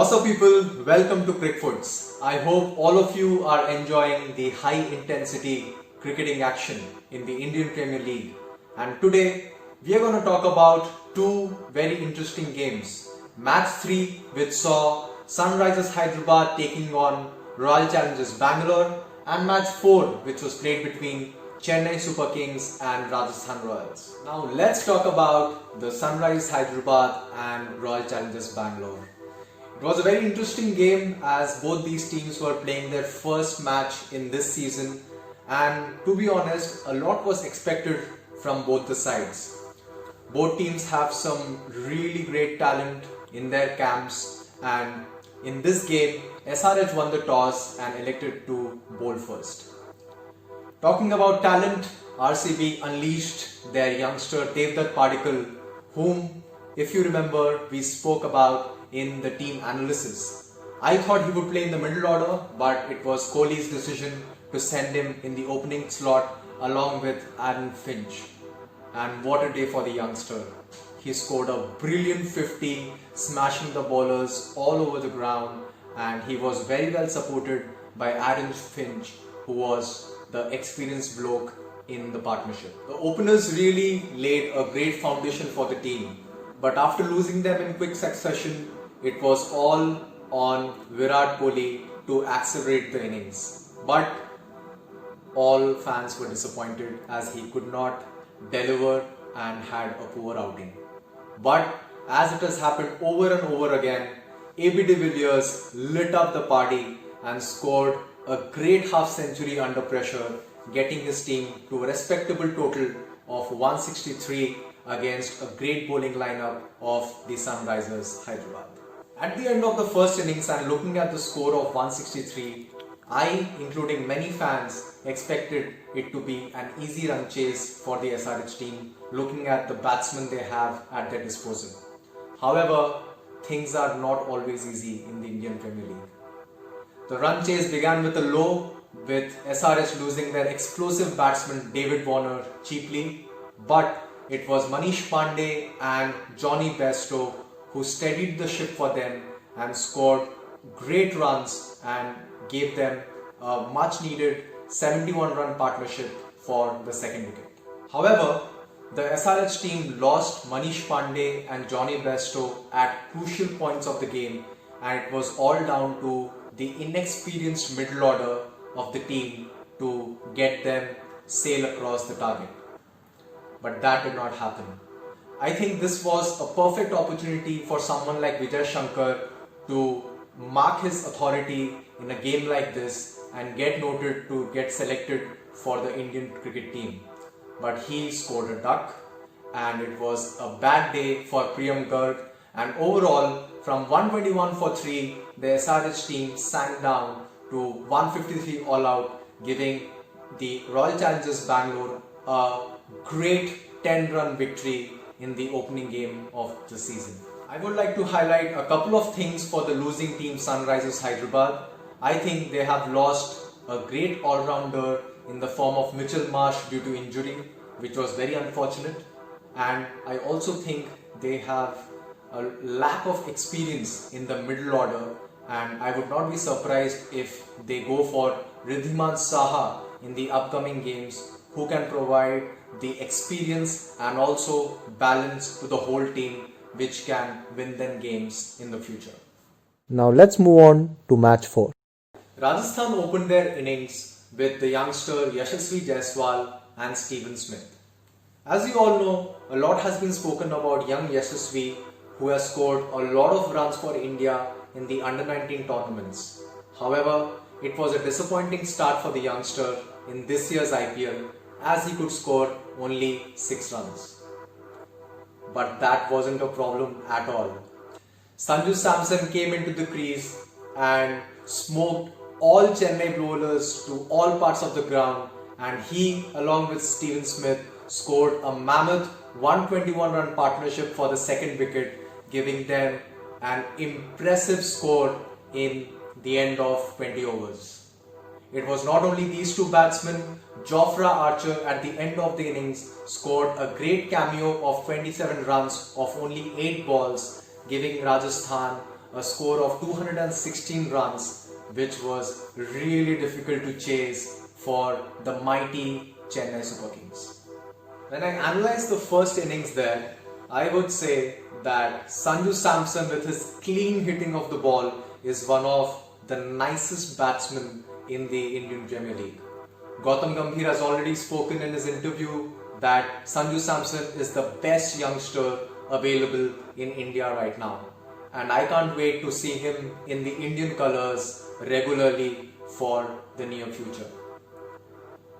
What's up people, welcome to CricFootz. I hope all of you are enjoying the high intensity cricketing action in the Indian Premier League. And today we are going to talk about two very interesting games. Match 3 which saw Sunrisers Hyderabad taking on Royal Challengers Bangalore, and Match 4 which was played between Chennai Super Kings and Rajasthan Royals. Now let's talk about the Sunrisers Hyderabad and Royal Challengers Bangalore. It was a very interesting game as both these teams were playing their first match in this season, and to be honest, a lot was expected from both the sides. Both teams have some really great talent in their camps, and in this game, SRH won the toss and elected to bowl first. Talking about talent, RCB unleashed their youngster Devdutt Padikkal, whom, if you remember, we spoke about in the team analysis. I thought he would play in the middle order, but it was Kohli's decision to send him in the opening slot along with Aaron Finch. And what a day for the youngster. He scored a brilliant 50, smashing the bowlers all over the ground, and he was very well supported by Aaron Finch, who was the experienced bloke in the partnership. The openers really laid a great foundation for the team, but after losing them in quick succession, it was all on Virat Kohli to accelerate the innings. But all fans were disappointed as he could not deliver and had a poor outing. But as it has happened over and over again, AB de Villiers lit up the party and scored a great half century under pressure, getting his team to a respectable total of 163 against a great bowling lineup of the Sunrisers Hyderabad. At the end of the first innings and looking at the score of 163, I, including many fans, expected it to be an easy run chase for the SRH team, looking at the batsmen they have at their disposal. However, things are not always easy in the Indian Premier League. The run chase began with a low, with SRH losing their explosive batsman David Warner cheaply, but it was Manish Pandey and Johnny Bairstow who steadied the ship for them and scored great runs and gave them a much needed 71 run partnership for the second wicket. However, the SRH team lost Manish Pandey and Johnny Bairstow at crucial points of the game, and it was all down to the inexperienced middle order of the team to get them sail across the target. But that did not happen. I think this was a perfect opportunity for someone like Vijay Shankar to mark his authority in a game like this and get noted to get selected for the Indian cricket team. But he scored a duck, and it was a bad day for Priyam Garg, and overall from 121 for 3, the SRH team sank down to 153 all out, giving the Royal Challengers Bangalore a great 10-run victory in the opening game of the season. I would like to highlight a couple of things for the losing team Sunrisers Hyderabad. I think they have lost a great all-rounder in the form of Mitchell Marsh due to injury, which was very unfortunate. And I also think they have a lack of experience in the middle order, and I would not be surprised if they go for Riddhiman Saha in the upcoming games, who can provide the experience and also balance to the whole team, which can win them games in the future. Now let's move on to match 4. Rajasthan opened their innings with the youngster Yashasvi Jaiswal and Steven Smith. As you all know, a lot has been spoken about young Yashasvi, who has scored a lot of runs for India in the under-19 tournaments. However, it was a disappointing start for the youngster in this year's IPL, as he could score only 6 runs. But that wasn't a problem at all. Sanju Samson came into the crease and smoked all Chennai bowlers to all parts of the ground, and he, along with Steven Smith, scored a mammoth 121 run partnership for the second wicket, giving them an impressive score in the end of 20 overs. It was not only these two batsmen. Jofra Archer at the end of the innings scored a great cameo of 27 runs of only 8 balls, giving Rajasthan a score of 216 runs, which was really difficult to chase for the mighty Chennai Super Kings. When I analyze the first innings there, I would say that Sanju Samson with his clean hitting of the ball is one of the nicest batsmen in the Indian Premier League. Gautam Gambhir has already spoken in his interview that Sanju Samson is the best youngster available in India right now. And I can't wait to see him in the Indian colours regularly for the near future.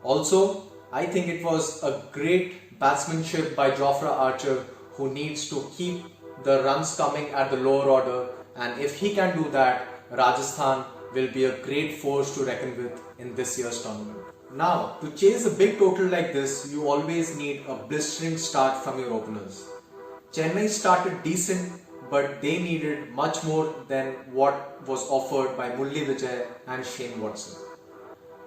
Also, I think it was a great batsmanship by Jofra Archer, who needs to keep the runs coming at the lower order, and if he can do that, Rajasthan will be a great force to reckon with in this year's tournament. Now, to chase a big total like this, you always need a blistering start from your openers. Chennai started decent, but they needed much more than what was offered by Murli Vijay and Shane Watson.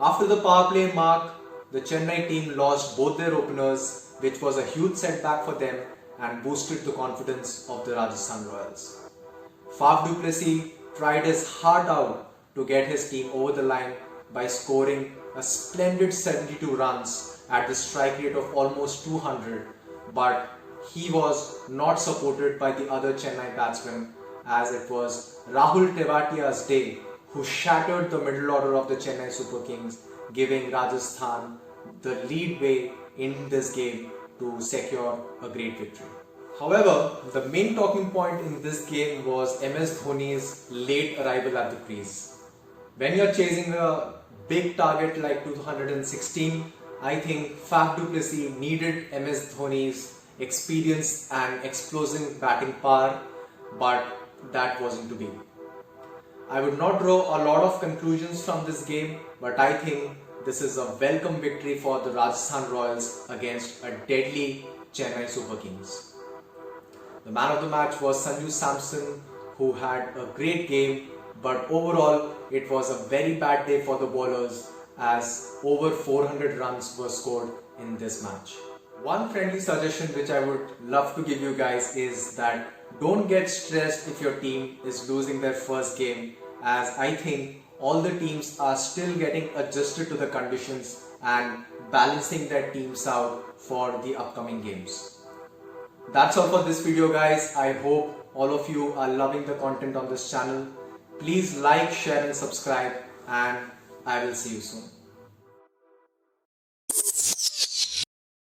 After the power play mark, the Chennai team lost both their openers, which was a huge setback for them and boosted the confidence of the Rajasthan Royals. Faf du Plessis tried his heart out to get his team over the line by scoring a splendid 72 runs at the strike rate of almost 200, but he was not supported by the other Chennai batsmen, as it was Rahul Tewatia's day who shattered the middle order of the Chennai Super Kings, giving Rajasthan the lead way in this game to secure a great victory. However, the main talking point in this game was MS Dhoni's late arrival at the crease. When you're chasing a big target like 216, I think Faf du Plessis needed MS Dhoni's experience and explosive batting power, but that wasn't to be. I would not draw a lot of conclusions from this game, but I think this is a welcome victory for the Rajasthan Royals against a deadly Chennai Super Kings. The man of the match was Sanju Samson, who had a great game, but overall it was a very bad day for the bowlers as over 400 runs were scored in this match. One friendly suggestion which I would love to give you guys is that don't get stressed if your team is losing their first game, as I think all the teams are still getting adjusted to the conditions and balancing their teams out for the upcoming games. That's all for this video, guys. I hope all of you are loving the content on this channel. Please like, share and subscribe, and I will see you soon.